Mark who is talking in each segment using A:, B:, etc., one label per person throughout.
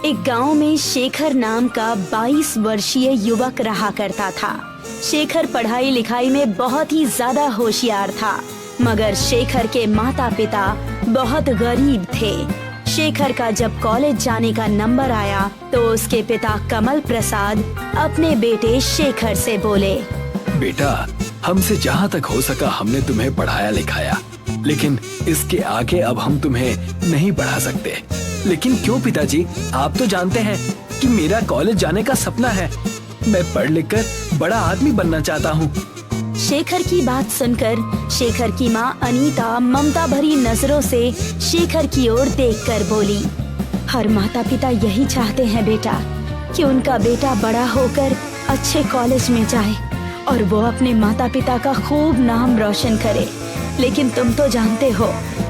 A: एक गांव में शेखर नाम का 22 वर्षीय युवक रहा करता था। शेखर पढ़ाई लिखाई में बहुत ही ज्यादा होशियार था, मगर शेखर के माता पिता बहुत गरीब थे। शेखर का जब कॉलेज जाने का नंबर आया तो उसके पिता कमल प्रसाद अपने बेटे शेखर से बोले,
B: बेटा, हमसे जहाँ तक हो सका हमने तुम्हें पढ़ाया लिखाया, लेकिन इसके आगे अब हम तुम्हें नहीं पढ़ा सकते। लेकिन क्यों पिताजी? आप तो जानते हैं कि मेरा कॉलेज जाने का सपना है। मैं पढ़ लिख कर बड़ा आदमी बनना चाहता हूँ।
A: शेखर की बात सुनकर शेखर की माँ अनीता ममता भरी नजरों से शेखर की ओर देखकर बोली, हर माता पिता यही चाहते हैं बेटा कि उनका बेटा बड़ा होकर अच्छे कॉलेज में जाए और वो अपने माता पिता का खूब नाम रोशन करे। लेकिन तुम तो जानते हो,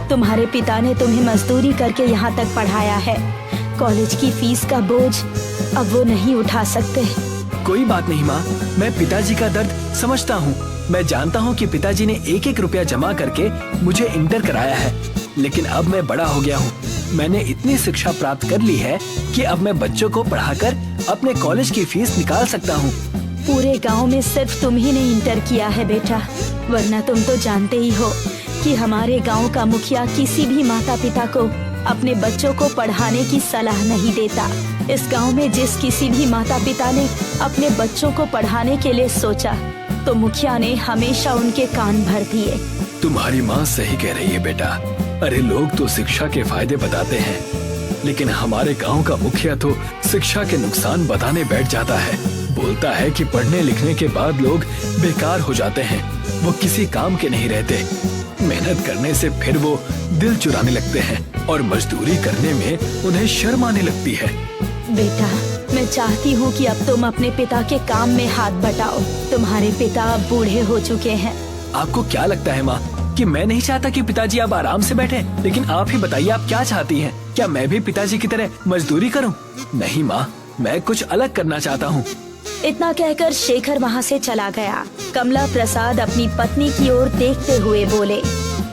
A: तुम्हारे पिता ने तुम्हें मजदूरी करके यहाँ तक पढ़ाया है। कॉलेज की फीस का बोझ अब वो नहीं उठा सकते।
B: कोई बात नहीं माँ, मैं पिताजी का दर्द समझता हूँ। मैं जानता हूँ कि पिताजी ने एक एक रुपया जमा करके मुझे इंटर कराया है, लेकिन अब मैं बड़ा हो गया हूँ। मैंने इतनी शिक्षा प्राप्त कर ली है कि अब मैं बच्चों को पढ़ाकर अपने कॉलेज की फीस निकाल सकता हूँ।
A: पूरे गांव में सिर्फ तुम ही ने इंटर किया है बेटा, वरना तुम तो जानते ही हो कि हमारे गांव का मुखिया किसी भी माता पिता को अपने बच्चों को पढ़ाने की सलाह नहीं देता। इस गांव में जिस किसी भी माता पिता ने अपने बच्चों को पढ़ाने के लिए सोचा तो मुखिया ने हमेशा उनके कान भर दिए।
B: तुम्हारी माँ सही कह रही है बेटा। अरे लोग तो शिक्षा के फायदे बताते हैं, लेकिन हमारे गांव का मुखिया तो शिक्षा के नुकसान बताने बैठ जाता है। बोलता है कि पढ़ने लिखने के बाद लोग बेकार हो जाते हैं, वो किसी काम के नहीं रहते। मेहनत करने से फिर वो दिल चुराने लगते हैं और मजदूरी करने में उन्हें शर्म आने लगती है।
A: बेटा, मैं चाहती हूँ कि अब तुम अपने पिता के काम में हाथ बटाओ। तुम्हारे पिता अब बूढ़े हो चुके हैं।
B: आपको क्या लगता है माँ कि मैं नहीं चाहता कि पिताजी आप आराम से बैठे? लेकिन आप ही बताइए, आप क्या चाहती हैं? क्या मैं भी पिताजी की तरह मजदूरी करूं? नहीं माँ, मैं कुछ अलग करना चाहता हूँ।
A: इतना कहकर शेखर वहाँ से चला गया। कमला प्रसाद अपनी पत्नी की ओर देखते हुए बोले,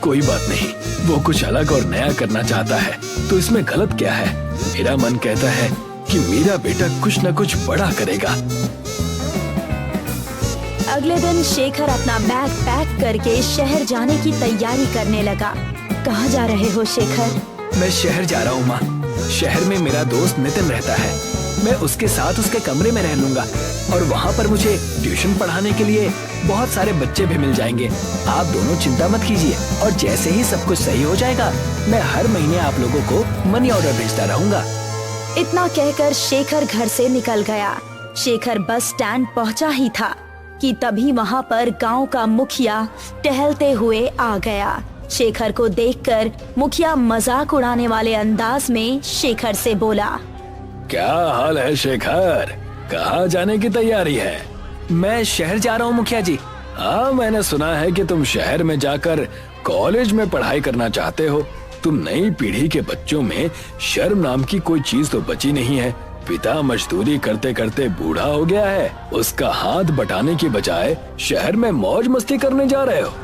B: कोई बात नहीं, वो कुछ अलग और नया करना चाहता है तो इसमें गलत क्या है? मेरा मन कहता है कि मेरा बेटा कुछ न कुछ बड़ा करेगा।
A: अगले दिन शेखर अपना बैग पैक करके शहर जाने की तैयारी करने लगा। कहाँ जा रहे हो शेखर?
B: मैं शहर जा रहा हूँ माँ। शहर में मेरा दोस्त नितिन रहता है। मैं उसके साथ उसके कमरे में रह लूंगा और वहाँ पर मुझे ट्यूशन पढ़ाने के लिए बहुत सारे बच्चे भी मिल जाएंगे। आप दोनों चिंता मत कीजिए और जैसे ही सब कुछ सही हो जाएगा मैं हर महीने आप लोगों को मनी ऑर्डर भेजता रहूंगा।
A: इतना कहकर शेखर घर से निकल गया। शेखर बस स्टैंड पहुंचा ही था कि तभी वहाँ पर गांव का मुखिया टहलते हुए आ गया। शेखर को देखकर मुखिया मजाक उड़ाने वाले अंदाज में शेखर से बोला,
B: क्या हाल है शेखर? कहाँ जाने की तैयारी है? मैं शहर जा रहा हूँ मुखिया जी। हाँ, मैंने सुना है कि तुम शहर में जाकर कॉलेज में पढ़ाई करना चाहते हो। तुम नई पीढ़ी के बच्चों में शर्म नाम की कोई चीज तो बची नहीं है। पिता मजदूरी करते करते बूढ़ा हो गया है, उसका हाथ बटाने की बजाय शहर में मौज मस्ती करने जा रहे हो।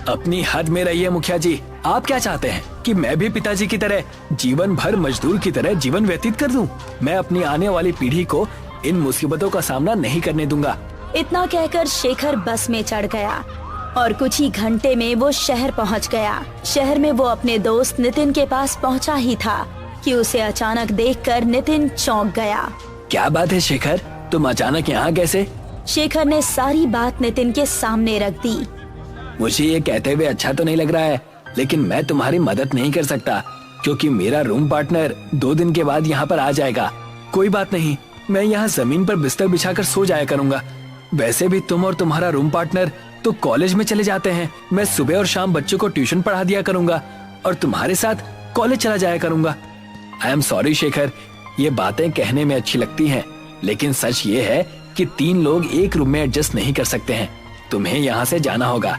B: अपनी हद में रहिए मुखिया जी। आप क्या चाहते हैं कि मैं भी पिताजी की तरह जीवन भर मजदूर की तरह जीवन व्यतीत कर दूं? मैं अपनी आने वाली पीढ़ी को इन मुसीबतों का सामना नहीं करने दूंगा।
A: इतना कहकर शेखर बस में चढ़ गया और कुछ ही घंटे में वो शहर पहुंच गया। शहर में वो अपने दोस्त नितिन के पास पहुंचा ही था कि उसे अचानक देखकर नितिन चौंक गया।
B: क्या बात है शेखर, तुम अचानक यहाँ कैसे?
A: शेखर ने सारी बात नितिन के सामने रख दी।
B: मुझे ये कहते हुए अच्छा तो नहीं लग रहा है, लेकिन मैं तुम्हारी मदद नहीं कर सकता क्योंकि मेरा रूम पार्टनर 2 दिन के बाद यहाँ पर आ जाएगा। कोई बात नहीं, मैं यहाँ जमीन पर बिस्तर बिछाकर सो जाया करूँगा। वैसे भी तुम और तुम्हारा रूम पार्टनर तो कॉलेज में चले जाते हैं। मैं सुबह और शाम बच्चों को ट्यूशन पढ़ा दिया करूँगा और तुम्हारे साथ कॉलेज चला जाया करूँगा। आई एम सॉरी शेखर, ये बातें कहने में अच्छी लगती हैं, लेकिन सच ये है कि 3 लोग एक रूम में एडजस्ट नहीं कर सकते हैं। तुम्हें यहाँ से जाना होगा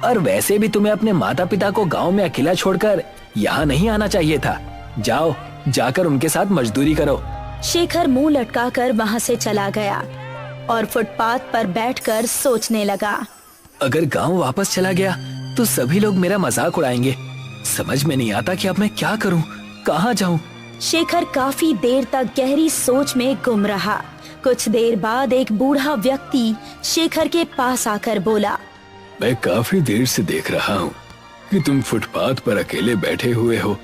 B: और वैसे भी तुम्हें अपने माता पिता को गांव में अकेला छोड़कर यहाँ नहीं आना चाहिए था। जाओ, जाकर उनके साथ मजदूरी करो।
A: शेखर मुंह लटकाकर वहाँ से चला गया और फुटपाथ पर बैठकर सोचने लगा।
B: अगर गांव वापस चला गया तो सभी लोग मेरा मजाक उड़ाएंगे। समझ में नहीं आता कि अब मैं क्या करूं, कहाँ जाऊं।
A: शेखर काफी देर तक गहरी सोच में गुम रहा। कुछ देर बाद एक बूढ़ा व्यक्ति शेखर के पास आकर बोला,
B: मैं काफी देर से देख रहा हूँ कि तुम फुटपाथ पर अकेले बैठे हुए हो।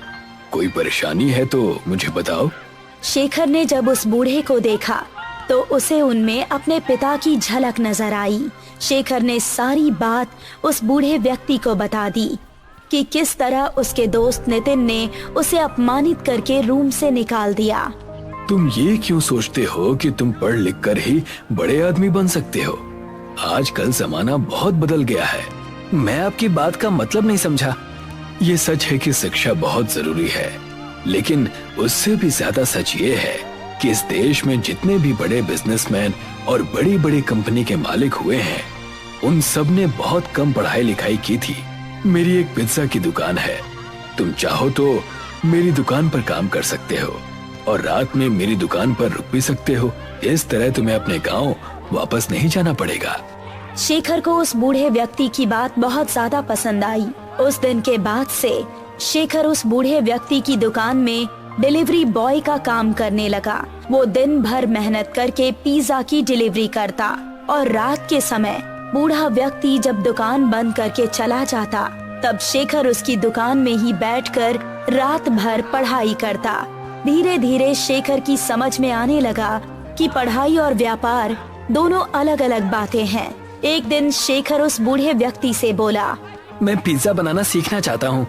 B: कोई परेशानी है तो मुझे बताओ।
A: शेखर ने जब उस बूढ़े को देखा तो उसे उनमें अपने पिता की झलक नजर आई। शेखर ने सारी बात उस बूढ़े व्यक्ति को बता दी कि किस तरह उसके दोस्त नितिन ने उसे अपमानित करके रूम से निकाल दिया।
B: तुम ये क्यों सोचते हो कि तुम पढ़ लिख कर ही बड़े आदमी बन सकते हो? आजकल जमाना बहुत बदल गया है। मैं आपकी बात का मतलब नहीं समझा। ये सच है कि शिक्षा बहुत जरूरी है, लेकिन उससे भी ज्यादा सच ये है कि इस देश में जितने भी बड़े बिजनेसमैन और बड़ी बड़ी कंपनी के मालिक हुए हैं, उन सब ने बहुत कम पढ़ाई लिखाई की थी। मेरी एक पिज्जा की दुकान है। तुम चाहो तो मेरी दुकान पर काम कर सकते हो और रात में मेरी दुकान पर रुक भी सकते हो। इस तरह तुम्हें अपने गांव वापस नहीं जाना पड़ेगा।
A: शेखर को उस बूढ़े व्यक्ति की बात बहुत ज्यादा पसंद आई। उस दिन के बाद से शेखर उस बूढ़े व्यक्ति की दुकान में डिलीवरी बॉय का काम करने लगा। वो दिन भर मेहनत करके पिज्जा की डिलीवरी करता और रात के समय बूढ़ा व्यक्ति जब दुकान बंद करके चला जाता, तब शेखर उसकी दुकान में ही बैठकर रात भर पढ़ाई करता। धीरे धीरे शेखर की समझ में आने लगा कि पढ़ाई और व्यापार दोनों अलग अलग बातें हैं। एक दिन शेखर उस बूढ़े व्यक्ति से बोला,
B: मैं पिज्जा बनाना सीखना चाहता हूँ।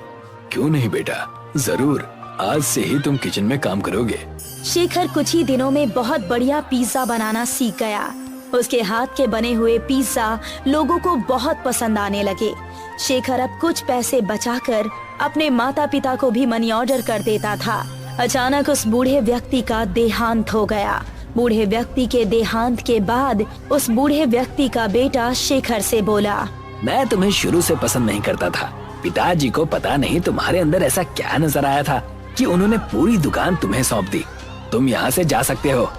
B: क्यों नहीं बेटा, जरूर, आज से ही तुम किचन में काम करोगे।
A: शेखर कुछ ही दिनों में बहुत बढ़िया पिज्जा बनाना सीख गया। उसके हाथ के बने हुए पिज्जा लोगों को बहुत पसंद आने लगे। शेखर अब कुछ पैसे बचाकर अपने माता पिता को भी मनी ऑर्डर कर देता था। अचानक उस बूढ़े व्यक्ति का देहांत हो गया। बूढ़े व्यक्ति के देहांत के बाद उस बूढ़े व्यक्ति का बेटा शेखर से बोला,
B: मैं तुम्हें शुरू से पसंद नहीं करता था। पिताजी को पता नहीं तुम्हारे अंदर ऐसा क्या नजर आया था कि उन्होंने पूरी दुकान तुम्हें सौंप दी। तुम यहाँ से जा सकते हो।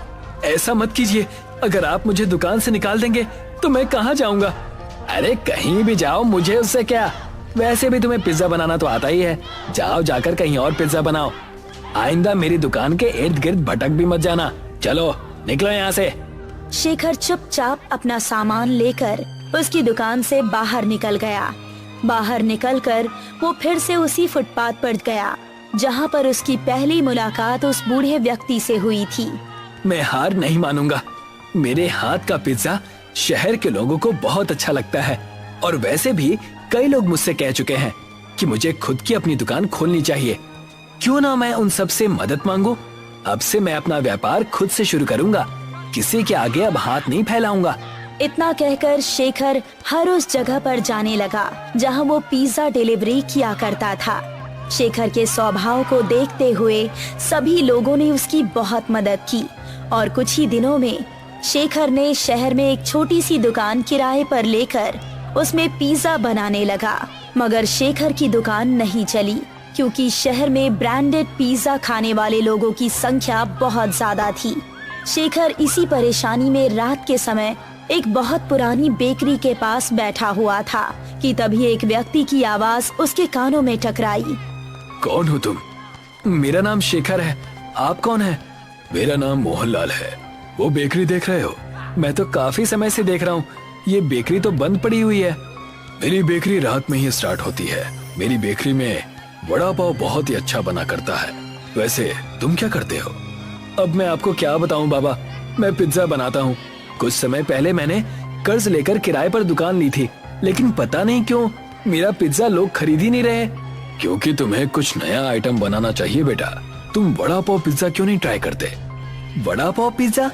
B: ऐसा मत कीजिए। अगर आप मुझे दुकान से निकाल देंगे तो मैं कहाँ जाऊँगा? अरे कहीं भी जाओ, मुझे उससे क्या। वैसे भी तुम्हें पिज्जा बनाना तो आता ही है। जाओ, जाकर कहीं और पिज्जा बनाओ। आइंदा मेरी दुकान के इर्द गिर्द भटक भी मत जाना। चलो निकलो यहाँ से।
A: शेखर चुपचाप अपना सामान लेकर उसकी दुकान से बाहर निकल गया। बाहर निकलकर वो फिर से उसी फुटपाथ पर गया जहाँ पर उसकी पहली मुलाकात उस बूढ़े व्यक्ति से हुई थी।
B: मैं हार नहीं मानूंगा। मेरे हाथ का पिज्जा शहर के लोगों को बहुत अच्छा लगता है और वैसे भी कई लोग मुझसे कह चुके हैं कि मुझे खुद की अपनी दुकान खोलनी चाहिए। क्यों ना मैं उन सब से मदद मांगू। अब से मैं अपना व्यापार खुद से शुरू करूंगा। किसी के आगे अब हाथ नहीं फैलाऊंगा।
A: इतना कहकर शेखर हर उस जगह पर जाने लगा जहां वो पिज्जा डिलीवरी किया करता था। शेखर के स्वभाव को देखते हुए सभी लोगों ने उसकी बहुत मदद की और कुछ ही दिनों में शेखर ने शहर में एक छोटी सी दुकान किराए पर लेकर उसमें पिज्जा बनाने लगा। मगर शेखर की दुकान नहीं चली क्योंकि शहर में ब्रांडेड पिज्जा खाने वाले लोगों की संख्या बहुत ज्यादा थी। शेखर इसी परेशानी में रात के समय एक बहुत पुरानी बेकरी के पास बैठा हुआ था कि तभी एक व्यक्ति की आवाज उसके कानों में टकराई।
B: कौन हो तुम? मेरा नाम शेखर है। आप कौन है? मेरा नाम मोहनलाल है। वो बेकरी देख रहे हो? मैं तो काफी समय से देख रहा हूँ। ये बेकरी तो बंद पड़ी हुई है। मेरी बेकरी रात में ही स्टार्ट होती है। मेरी बेकरी में वड़ा पाव बहुत ही अच्छा बना करता है। वैसे तुम क्या करते हो? अब मैं आपको क्या बताऊं बाबा, मैं पिज्जा बनाता हूँ। कुछ समय पहले मैंने कर्ज लेकर किराए पर दुकान ली थी, लेकिन पता नहीं क्यों मेरा पिज्जा लोग खरीद ही नहीं रहे। क्योंकि तुम्हें कुछ नया आइटम बनाना चाहिए बेटा। तुम वड़ा पाव पिज्जा क्यों नहीं ट्राई करते? वड़ा पाव पिज्जा?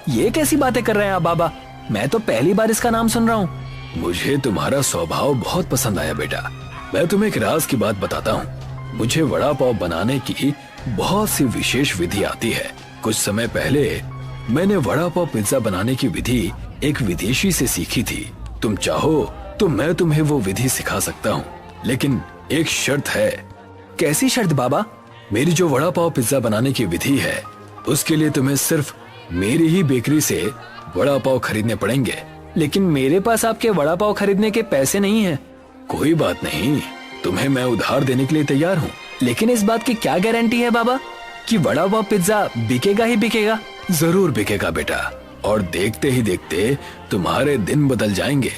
B: ये कैसी बातें कर रहे हैं आप बाबा? मैं तो पहली बार इसका नाम सुन रहा हूँ। मुझे तुम्हारा स्वभाव बहुत पसंद आया बेटा। मैं तुम्हें एक राज की बात बताता हूँ। मुझे वड़ा पाव बनाने की बहुत सी विशेष विधि आती है। कुछ समय पहले मैंने वड़ा पाव पिज्जा बनाने की विधि एक विदेशी से सीखी थी। तुम चाहो तो मैं तुम्हें वो विधि सिखा सकता हूँ, लेकिन एक शर्त है। कैसी शर्त बाबा? मेरी जो वड़ा पाव पिज्जा बनाने की विधि है उसके लिए तुम्हें सिर्फ मेरी ही बेकरी से वड़ा पाव खरीदने पड़ेंगे। लेकिन मेरे पास आपके वड़ा पाव खरीदने के पैसे नहीं हैं। कोई बात नहीं, तुम्हें मैं उधार देने के लिए तैयार हूँ। लेकिन इस बात की क्या गारंटी है बाबा? कि वड़ा पाव पिज्जा बिकेगा ही बिकेगा। जरूर बिकेगा बेटा, और देखते ही देखते तुम्हारे दिन बदल जाएंगे।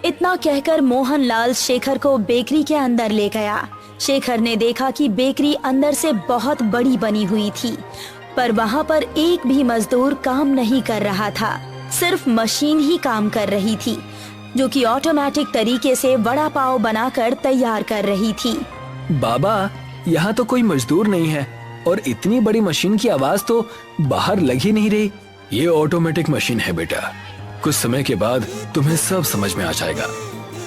A: इतना कहकर मोहनलाल शेखर को बेकरी के अंदर ले गया। शेखर ने देखा कि बेकरी अंदर से बहुत बड़ी बनी हुई थी, पर वहाँ पर एक भी मजदूर काम नहीं कर रहा था। सिर्फ मशीन ही काम कर रही थी, जो कि ऑटोमेटिक तरीके से वड़ा पाव बनाकर तैयार कर रही थी।
B: बाबा, यहाँ तो कोई मजदूर नहीं है और इतनी बड़ी मशीन की आवाज तो बाहर लग ही नहीं रही। ये ऑटोमेटिक मशीन है बेटा, कुछ समय के बाद तुम्हें सब समझ में आ जाएगा।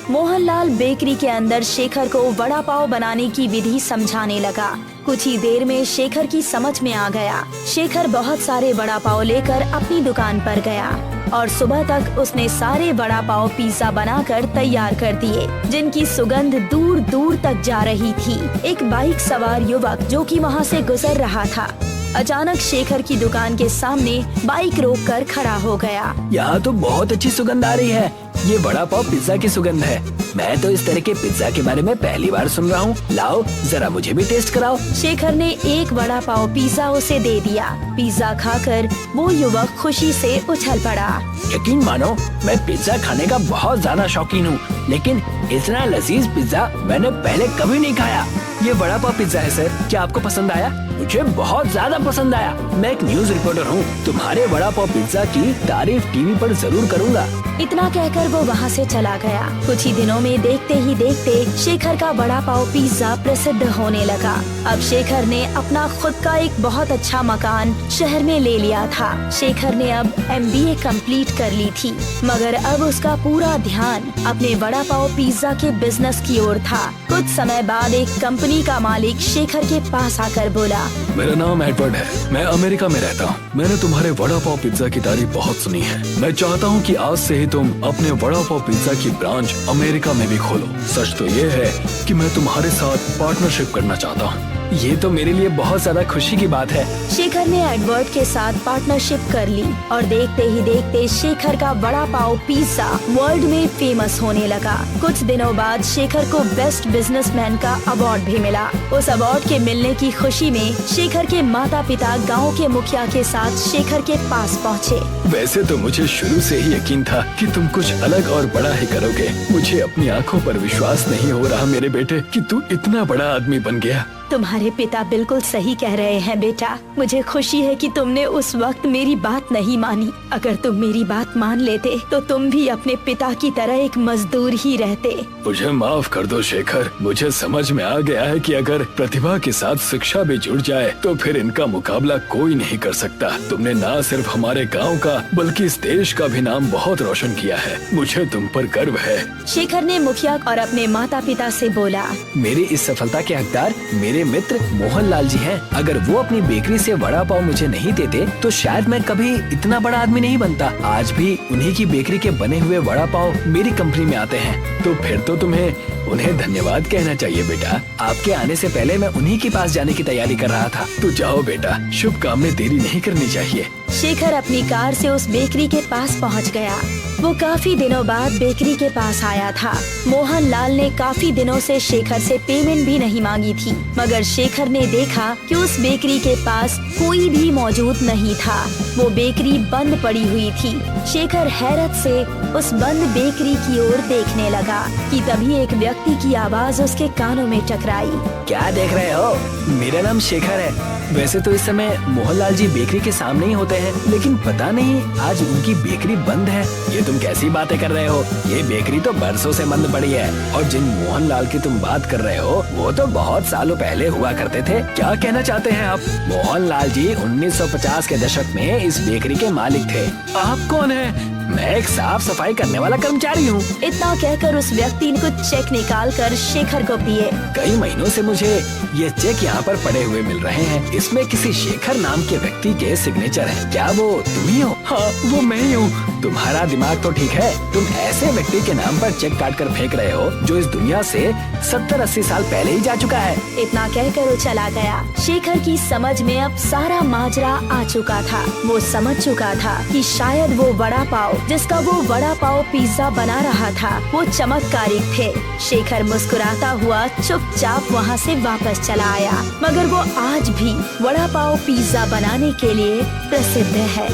A: मोहनलाल बेकरी के अंदर शेखर को वड़ा पाव बनाने की विधि समझाने लगा। कुछ ही देर में शेखर की समझ में आ गया। शेखर बहुत सारे वड़ा पाव लेकर अपनी दुकान पर गया और सुबह तक उसने सारे वड़ा पाव पिज्जा बनाकर तैयार कर दिए, जिनकी सुगंध दूर दूर तक जा रही थी। एक बाइक सवार युवक जो कि वहाँ से गुजर रहा था, अचानक शेखर की दुकान के सामने बाइक रोककर खड़ा हो गया।
B: यहाँ तो बहुत अच्छी सुगंध आ रही है। ये वड़ा पाव पिज्जा की सुगंध है। मैं तो इस तरह के पिज्जा के बारे में पहली बार सुन रहा हूँ। लाओ जरा मुझे भी टेस्ट कराओ।
A: शेखर ने एक वड़ा पाव पिज्जा उसे दे दिया। पिज्जा खाकर वो युवक खुशी से उछल पड़ा।
B: यकीन मानो, मैं पिज्जा खाने का बहुत ज्यादा शौकीन हूँ, लेकिन इतना लजीज पिज्जा मैंने पहले कभी नहीं खाया। ये वड़ा पाव पिज्जा है सर, क्या आपको पसंद आया? मुझे बहुत ज्यादा पसंद आया। मैं एक न्यूज रिपोर्टर हूँ, तुम्हारे वड़ा पाव पिज्जा की तारीफ टीवी पर जरूर करूँगा।
A: इतना कहकर वो वहाँ से चला गया। कुछ ही दिनों में देखते ही देखते शेखर का वड़ा पाव पिज्जा प्रसिद्ध होने लगा। अब शेखर ने अपना खुद का एक बहुत अच्छा मकान शहर में ले लिया था। शेखर ने अब MBA कंप्लीट कर ली थी, मगर अब उसका पूरा ध्यान अपने वड़ा पाव पिज्जा के बिजनेस की ओर था। कुछ समय बाद एक कंपनी का मालिक शेखर के पास आकर बोला,
B: मेरा नाम एडवर्ड है, मैं अमेरिका में रहता हूँ। मैंने तुम्हारे वड़ा पाव पिज्जा की तारीफ बहुत सुनी है। मैं चाहता हूँ कि आज से ही तुम अपने वड़ा पाव पिज्जा की ब्रांच अमेरिका में भी खोलो। सच तो ये है कि मैं तुम्हारे साथ पार्टनरशिप करना चाहता हूँ। ये तो मेरे लिए बहुत ज्यादा खुशी की बात है।
A: शेखर ने एडवर्ड के साथ पार्टनरशिप कर ली और देखते ही देखते शेखर का वड़ा पाव पिज्जा वर्ल्ड में फेमस होने लगा। कुछ दिनों बाद शेखर को बेस्ट बिजनेसमैन का अवार्ड भी मिला। उस अवार्ड के मिलने की खुशी में शेखर के माता पिता गांव के मुखिया के साथ शेखर के पास पहुँचे।
B: वैसे तो मुझे शुरू से ही यकीन था कि तुम कुछ अलग और बड़ा ही करोगे। मुझे अपनी आंखों पर विश्वास नहीं हो रहा मेरे बेटे कि तू इतना बड़ा आदमी बन गया।
A: तुम्हारे पिता बिल्कुल सही कह रहे हैं बेटा। मुझे खुशी है कि तुमने उस वक्त मेरी बात नहीं मानी। अगर तुम मेरी बात मान लेते तो तुम भी अपने पिता की तरह एक मजदूर ही रहते।
B: मुझे माफ कर दो शेखर, मुझे समझ में आ गया है कि अगर प्रतिभा के साथ शिक्षा भी जुड़ जाए तो फिर इनका मुकाबला कोई नहीं कर सकता। तुमने न सिर्फ हमारे गाँव का बल्कि इस देश का भी नाम बहुत रोशन किया है। मुझे तुम पर गर्व है।
A: शेखर ने मुखिया और अपने माता पिता से बोला,
B: मेरी इस सफलता के हकदार मेरे मित्र मोहनलाल जी हैं। अगर वो अपनी बेकरी से वड़ा पाव मुझे नहीं देते तो शायद मैं कभी इतना बड़ा आदमी नहीं बनता। आज भी उन्हीं की बेकरी के बने हुए वड़ा पाव मेरी कंपनी में आते हैं, तो फिर तो तुम्हें उन्हें धन्यवाद कहना चाहिए बेटा। आपके आने से पहले मैं उन्हीं के पास जाने की तैयारी कर रहा था। तो जाओ बेटा, शुभ काम में देरी नहीं करनी चाहिए।
A: शेखर अपनी कार से उस बेकरी के पास पहुंच गया। वो काफी दिनों बाद बेकरी के पास आया था। मोहनलाल ने काफी दिनों से शेखर से पेमेंट भी नहीं मांगी थी, मगर शेखर ने देखा कि उस बेकरी के पास कोई भी मौजूद नहीं था। वो बेकरी बंद पड़ी हुई थी। शेखर हैरत से उस बंद बेकरी की ओर देखने लगा कि तभी एक व्यक्ति की आवाज उसके कानों में टकराई।
B: क्या देख रहे हो? मेरा नाम शेखर है। वैसे तो इस समय मोहनलाल जी बेकरी के सामने ही होते हैं, लेकिन पता नहीं आज उनकी बेकरी बंद है। ये तुम कैसी बातें कर रहे हो? ये बेकरी तो बरसों से बंद पड़ी है, और जिन मोहनलाल की तुम बात कर रहे हो वो तो बहुत सालों पहले हुआ करते थे। क्या कहना चाहते हैं आप? मोहनलाल जी 1950 के दशक में इस बेकरी के मालिक थे। आप कौन है? मैं एक साफ सफाई करने वाला कर्मचारी हूँ।
A: इतना कहकर उस व्यक्ति ने कुछ चेक निकाल कर शेखर को दिए।
B: कई महीनों से मुझे ये चेक यहाँ पर पड़े हुए मिल रहे हैं। इसमें किसी शेखर नाम के व्यक्ति के सिग्नेचर हैं। क्या वो तुम ही हो? हाँ, वो मैं ही हूँ। तुम्हारा दिमाग तो ठीक है, तुम ऐसे व्यक्ति के नाम पर चेक काट कर फेंक रहे हो जो इस दुनिया से 70-80 साल पहले ही जा चुका है।
A: इतना कहकर वो चला गया। शेखर की समझ में अब सारा माजरा आ चुका था। वो समझ चुका था कि शायद वो वड़ा पाव जिसका वो वड़ा पाव पिज्जा बना रहा था वो चमत्कारिक थे। शेखर मुस्कुराता हुआ चुपचाप वहाँ से वापस चला आया, मगर वो आज भी वड़ा पाव पिज्जा बनाने के लिए प्रसिद्ध है।